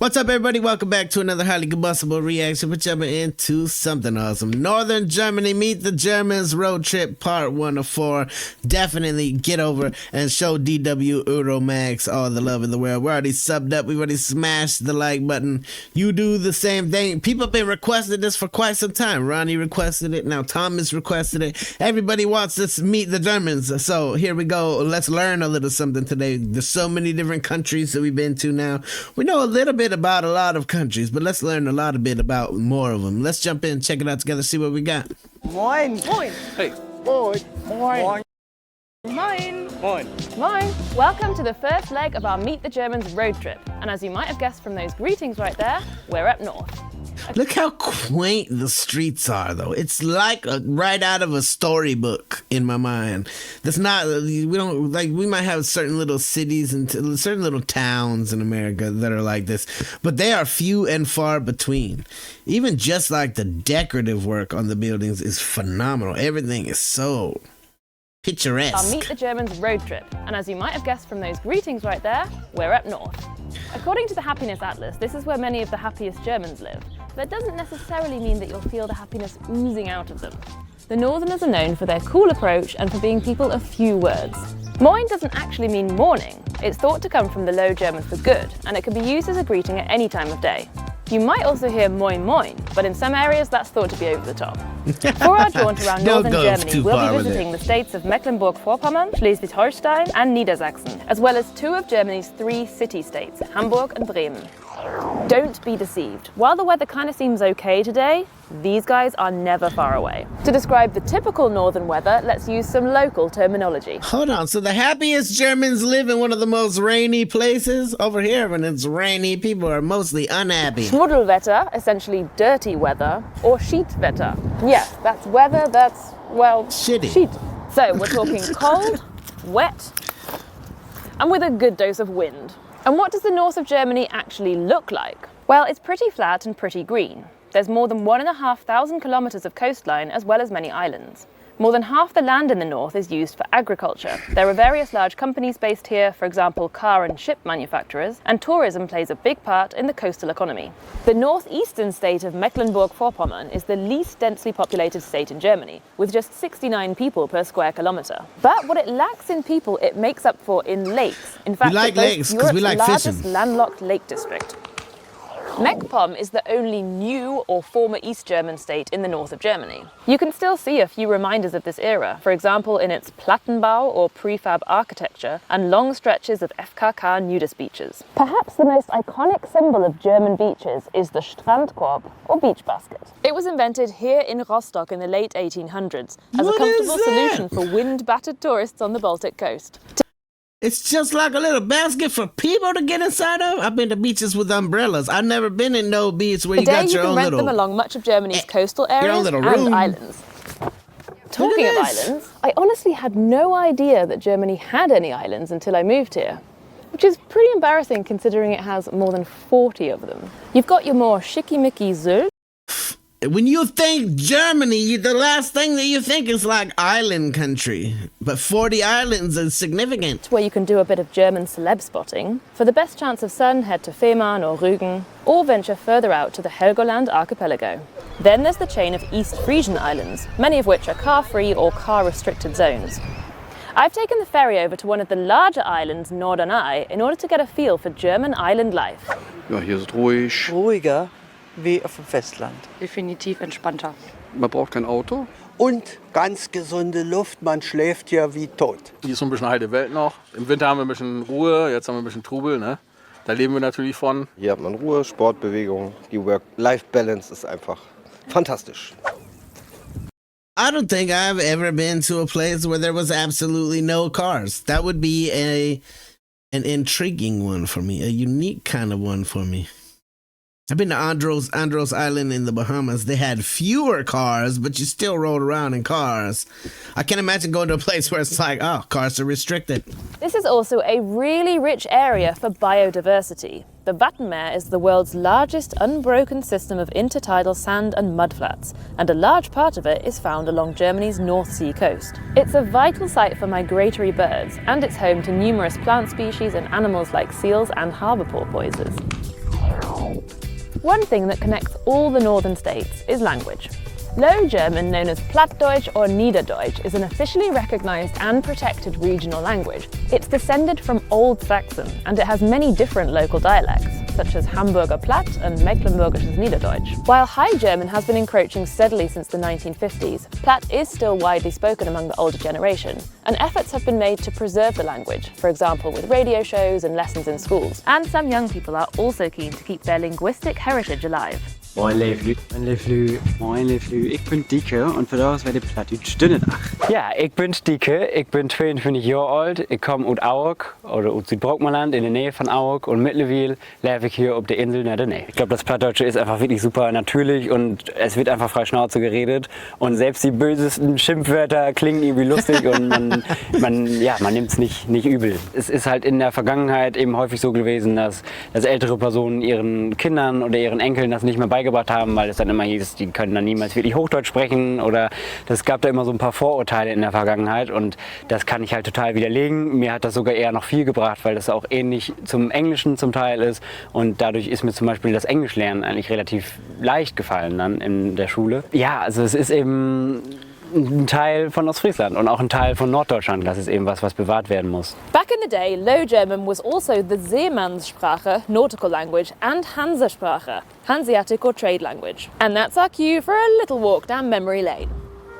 What's up, everybody? Welcome back to another highly combustible reaction. We're jumping into something awesome. Northern Germany, Meet the Germans, road trip, part 1 of 4. Definitely get over and show DW Euromax all the love in the world. We're already subbed up. We've already smashed the like button. You do the same thing. People have been requesting this for quite some time. Ronnie requested it. Now Thomas requested it. Everybody wants to meet the Germans. So here we go. Let's learn a little something today. There's so many different countries that we've been to now. We know a little bit about a lot of countries, but let's learn a lot bit about more of them. Let's jump in, check it out together, see what we got. Moin. Moin. Hey. Moin. Moin. Moin. Moin. Moin. Welcome to the first leg of our Meet the Germans road trip. And as you might have guessed from those greetings right there, we're up north. Look how quaint the streets are, though. It's like right out of a storybook in my mind. That's not, we don't, like, we might have certain little cities and certain little towns in America that are like this, but they are few and far between. Even just like the decorative work on the buildings is phenomenal. Everything is so picturesque. Our Meet the Germans road trip. And as you might have guessed from those greetings right there, we're up north. According to the Happiness Atlas, this is where many of the happiest Germans live. That doesn't necessarily mean that you'll feel the happiness oozing out of them. The Northerners are known for their cool approach and for being people of few words. Moin doesn't actually mean morning. It's thought to come from the Low German for good, and it can be used as a greeting at any time of day. You might also hear moin moin, but in some areas that's thought to be over the top. For our jaunt around northern Germany, we'll be visiting the states of Mecklenburg-Vorpommern, Schleswig-Holstein and Niedersachsen, as well as 2 of Germany's 3 city-states, Hamburg and Bremen. Don't be deceived. While the weather kind of seems okay today, these guys are never far away. To describe the typical northern weather, let's use some local terminology. Hold on, so the happiest Germans live in one of the most rainy places? Over here, when it's rainy, people are mostly unhappy. Schmuddelwetter, essentially dirty weather, or Schiedwetter. Yes, that's weather that's, well, shitty. Sheet. So we're talking cold, wet, and with a good dose of wind. And what does the north of Germany actually look like? Well, it's pretty flat and pretty green. There's more than 1,500 kilometers of coastline as well as many islands. More than half the land in the north is used for agriculture. There are various large companies based here, for example car and ship manufacturers, and tourism plays a big part in the coastal economy. The northeastern state of Mecklenburg-Vorpommern is the least densely populated state in Germany, with just 69 people per square kilometer. But what it lacks in people, it makes up for in lakes. In fact, we like lakes because we like largest fishing. Landlocked lake district. Meckpomm is the only new or former East German state in the north of Germany. You can still see a few reminders of this era, for example in its Plattenbau or prefab architecture and long stretches of FKK nudist beaches. Perhaps the most iconic symbol of German beaches is the Strandkorb or beach basket. It was invented here in Rostock in the late 1800s as a comfortable solution for wind-battered tourists on the Baltic coast. It's just like a little basket for people to get inside of. I've been to beaches with umbrellas. I've never been in no beach where you got your own little... Today you can rent them along much of Germany's coastal areas and islands. Talking of islands, I honestly had no idea that Germany had any islands until I moved here, which is pretty embarrassing considering it has more than 40 of them. You've got your more schickimicki Sylt. When you think Germany, the last thing that you think is like island country. But 40 islands is significant. Where you can do a bit of German celeb spotting. For the best chance of sun, head to Fehmarn or Rügen, or venture further out to the Helgoland archipelago. Then there's the chain of East Frisian islands, many of which are car-free or car-restricted zones. I've taken the ferry over to one of the larger islands, Norderney, in order to get a feel for German island life. Ja, hier ist ruhig. Ruhiger wie auf dem Festland. Definitiv entspannter. Man braucht kein Auto. Und ganz gesunde Luft, man schläft ja wie tot. Hier ist so ein bisschen heile Welt noch. Im Winter haben wir ein bisschen Ruhe, jetzt haben wir ein bisschen Trubel, ne? Da leben wir natürlich von. Hier hat man Ruhe, Sportbewegung, die Work-Life-Balance ist einfach fantastisch. I don't think I've ever been to a place where there was absolutely no cars. That would be an intriguing one for me, a unique kind of one for me. I've been to Andros Island in the Bahamas. They had fewer cars, but you still rode around in cars. I can't imagine going to a place where it's like, oh, cars are restricted. This is also a really rich area for biodiversity. The Wattenmeer is the world's largest unbroken system of intertidal sand and mudflats, and a large part of it is found along Germany's North Sea coast. It's a vital site for migratory birds, and it's home to numerous plant species and animals like seals and harbour porpoises. One thing that connects all the northern states is language. Low German, known as Plattdeutsch or Niederdeutsch, is an officially recognized and protected regional language. It's descended from Old Saxon, and it has many different local dialects, such as Hamburger Platt and Mecklenburgisches Niederdeutsch. While High German has been encroaching steadily since the 1950s, Platt is still widely spoken among the older generation, and efforts have been made to preserve the language, for example with radio shows and lessons in schools. And some young people are also keen to keep their linguistic heritage alive. Moin Leeflu. Moin Leeflu. Moin Leeflu. Ik ben Dieke en vandaag werd ik Plattdeutsch Stunnendag. Ja, ik ben Dieke, ik ben 22 Jahre alt, ik komme uit Auwok oder aus Südbrockmanland in der Nähe von Auwok und mittlerweile lebe ich hier auf der Insel in der Nähe. Ich glaube, das Plattdeutsche ist einfach wirklich super natürlich und es wird einfach frei Schnauze geredet und selbst die bösesten Schimpfwörter klingen irgendwie lustig und man nimmt es nicht übel. Es ist halt in der Vergangenheit eben häufig so gewesen, dass ältere Personen ihren Kindern oder ihren Enkeln das nicht mehr beigebracht haben, weil es dann immer hieß, die können dann niemals wirklich Hochdeutsch sprechen oder das gab da immer so ein paar Vorurteile in der Vergangenheit und das kann ich halt total widerlegen. Mir hat das sogar eher noch viel gebracht, weil das auch ähnlich zum Englischen zum Teil ist und dadurch ist mir zum Beispiel das Englischlernen eigentlich relativ leicht gefallen dann in der Schule. Ja, also es ist eben ein Teil von Ostfriesland und auch ein Teil von Norddeutschland. Das ist eben was bewahrt werden muss. Back in the day, Low German was also the Seemannssprache, nautical language, and Hansasprache, Hanseatic or trade language. And that's our cue for a little walk down memory lane.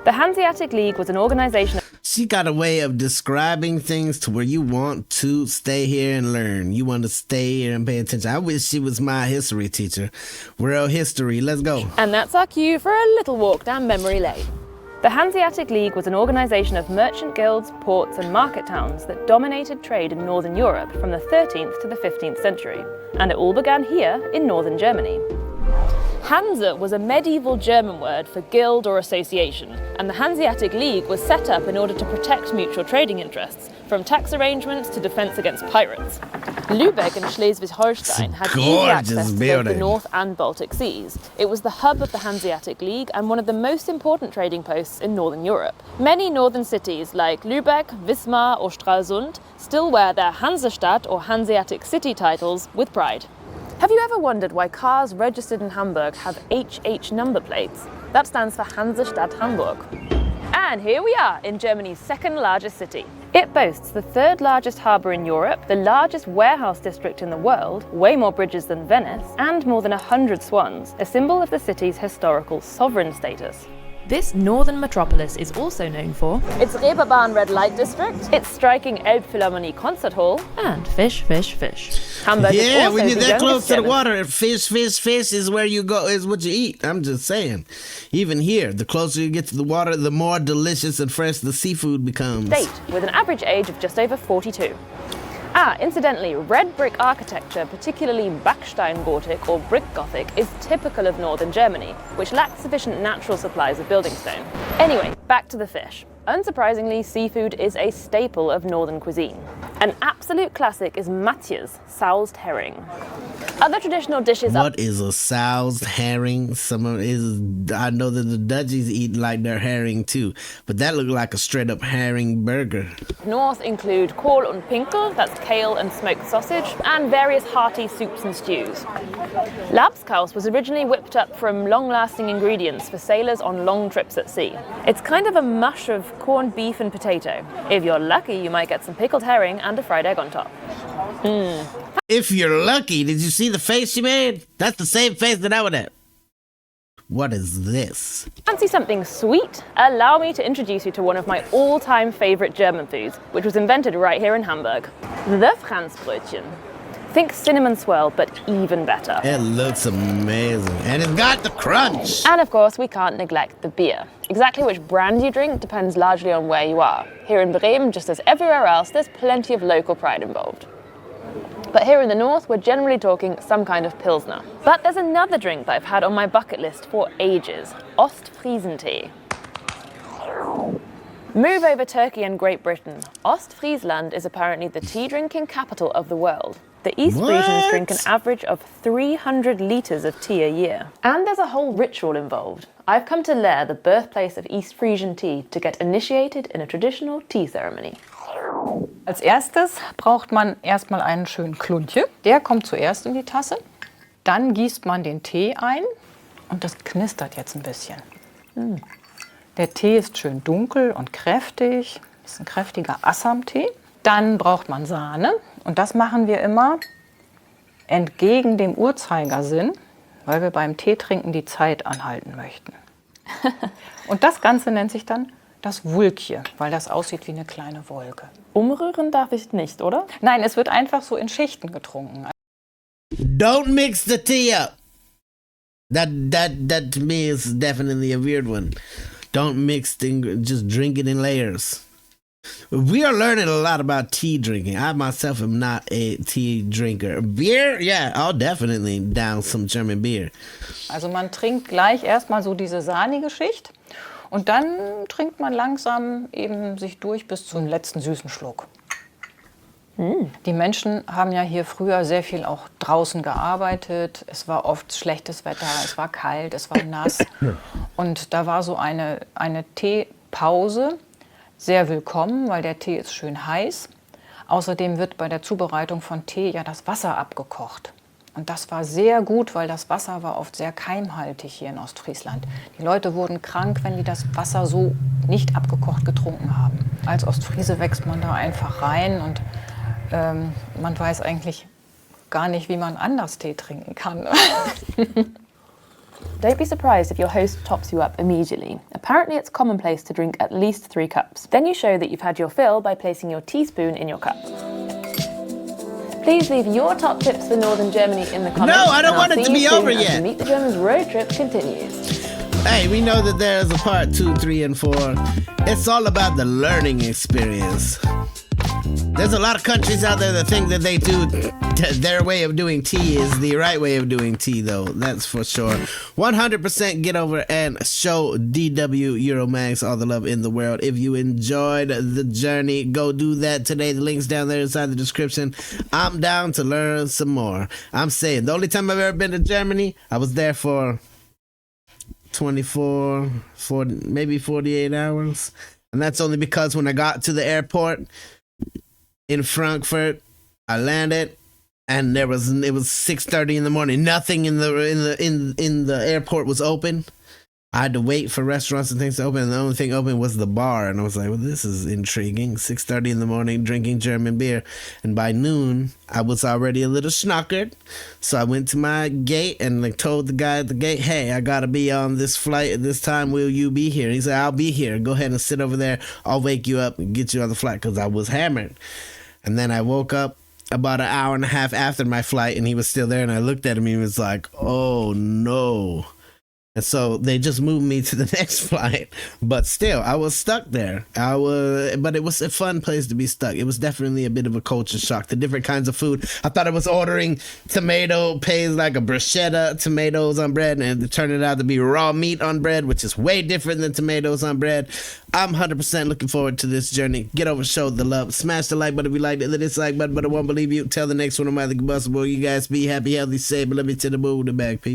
The Hanseatic League was an organization. She got a way of describing things to where you want to stay here and learn. You want to stay here and pay attention. I wish she was my history teacher. World history, let's go. And that's our cue for a little walk down memory lane. The Hanseatic League was an organisation of merchant guilds, ports and market towns that dominated trade in Northern Europe from the 13th to the 15th century, and it all began here in northern Germany. Hanse was a medieval German word for guild or association, and the Hanseatic League was set up in order to protect mutual trading interests, from tax arrangements to defence against pirates. Lübeck in Schleswig-Holstein had easy access to both the North and Baltic Seas. It was the hub of the Hanseatic League and one of the most important trading posts in Northern Europe. Many northern cities like Lübeck, Wismar or Stralsund still wear their Hansestadt or Hanseatic City titles with pride. Have you ever wondered why cars registered in Hamburg have HH number plates? That stands for Hansestadt Hamburg. And here we are in Germany's second largest city. It boasts the third largest harbour in Europe, the largest warehouse district in the world, way more bridges than Venice, and more than 100 swans, a symbol of the city's historical sovereign status. This northern metropolis is also known for its Reeperbahn Red Light District, its striking Elbphilharmonie Concert Hall, and fish. Hamburg is yeah, also when you're the that close youngest to the German. water, fish is where you go, is what you eat. I'm just saying. Even here, the closer you get to the water, the more delicious and fresh the seafood becomes. State, with an average age of just over 42. Incidentally, red brick architecture, particularly Backstein Gothic or brick Gothic, is typical of northern Germany, which lacks sufficient natural supplies of building stone. Anyway, back to the fish. Unsurprisingly, seafood is a staple of northern cuisine. An absolute classic is Matjes, soused herring. Other traditional dishes What is a soused herring? I know that the Dutchies eat like their herring too, but that looked like a straight up herring burger. up north include Kohl und Pinkel, that's kale and smoked sausage, and various hearty soups and stews. Labskaus was originally whipped up from long-lasting ingredients for sailors on long trips at sea. It's kind of a mush of corned beef and potato. If you're lucky, you might get some pickled herring and a fried egg on top. If you're lucky, did you see the face she made? That's the same face that I would have. What is this? Fancy something sweet? Allow me to introduce you to one of my all-time favourite German foods, which was invented right here in Hamburg. The Franzbrötchen. Think cinnamon swirl, but even better. It looks amazing. And it's got the crunch. And of course, we can't neglect the beer. Exactly which brand you drink depends largely on where you are. Here in Bremen, just as everywhere else, there's plenty of local pride involved. But here in the north, we're generally talking some kind of Pilsner. But there's another drink that I've had on my bucket list for ages. Ostfriesentee. Move over Turkey and Great Britain. Ostfriesland is apparently the tea drinking capital of the world. The East Frisians drink an average of 300 litres of tea a year. And there's a whole ritual involved. I've come to Leer, the birthplace of East Frisian tea, to get initiated in a traditional tea ceremony. Als erstes braucht man erstmal einen schönen Kluntje. Der kommt zuerst in die Tasse. Dann gießt man den Tee ein und das knistert jetzt ein bisschen. Der Tee ist schön dunkel und kräftig. Das ist ein kräftiger Assam-Tee. Dann braucht man Sahne und das machen wir immer entgegen dem Uhrzeigersinn, weil wir beim Teetrinken die Zeit anhalten möchten. Und das Ganze nennt sich dann das Wulkje, weil das aussieht wie eine kleine Wolke. Umrühren darf ich nicht, oder? Nein, es wird einfach so in Schichten getrunken. Don't mix the tea up. That to me is definitely a weird one. Don't mix things, just drink it in layers. We are learning a lot about tea drinking. I myself am not a tea drinker. Beer? Yeah, I'll definitely down some German beer. Also man trinkt gleich erstmal so diese sahnige Schicht und dann trinkt man langsam eben sich durch bis zum letzten süßen Schluck. Die Menschen haben ja hier früher sehr viel auch draußen gearbeitet. Es war oft schlechtes Wetter, es war kalt, es war nass. Und da war so eine Teepause sehr willkommen, weil der Tee ist schön heiß. Außerdem wird bei der Zubereitung von Tee ja das Wasser abgekocht. Und das war sehr gut, weil das Wasser war oft sehr keimhaltig hier in Ostfriesland. Die Leute wurden krank, wenn die das Wasser so nicht abgekocht getrunken haben. Als Ostfriese wächst man da einfach rein und man weiß eigentlich gar nicht, wie man anders Tee trinken kann. Don't be surprised if your host tops you up immediately. Apparently it's commonplace to drink at least 3 cups. Then you show that you've had your fill by placing your teaspoon in your cup. Please leave your top tips for Northern Germany in the comments. No, I don't and want I'll it see to you be soon over as yet. the Meet the Germans road trip continues. Hey, we know that there's a part 2, 3, and 4. It's all about the learning experience. There's a lot of countries out there that think that they do their way of doing tea is the right way of doing tea, though. That's for sure. 100% get over and show DW Euromax all the love in the world. If you enjoyed the journey, go do that today. The link's down there inside the description. I'm down to learn some more. I'm saying the only time I've ever been to Germany, I was there for 24, 40, maybe 48 hours. And that's only because when I got to the airport in Frankfurt, I landed, and it was 6:30 in the morning. Nothing in the airport was open. I had to wait for restaurants and things to open, and the only thing open was the bar. And I was like, well, this is intriguing. 6:30 in the morning, drinking German beer. And by noon, I was already a little schnockered. So I went to my gate and told the guy at the gate, hey, I got to be on this flight at this time. Will you be here? He said, I'll be here. Go ahead and sit over there. I'll wake you up and get you on the flight, because I was hammered. And then I woke up about an hour and a half after my flight, and he was still there. And I looked at him, and he was like, oh, no. And so they just moved me to the next flight. But still, I was stuck there. But it was a fun place to be stuck. It was definitely a bit of a culture shock. The different kinds of food. I thought I was ordering tomato paste, like a bruschetta, tomatoes on bread, and it turned out to be raw meat on bread, which is way different than tomatoes on bread. I'm 100% looking forward to this journey. Get over, show the love. Smash the like button if you liked it. The dislike button, but I won't believe you. Tell the next one of my Combustible. You guys be happy, healthy, safe, but let me to the moon, the back. Peace.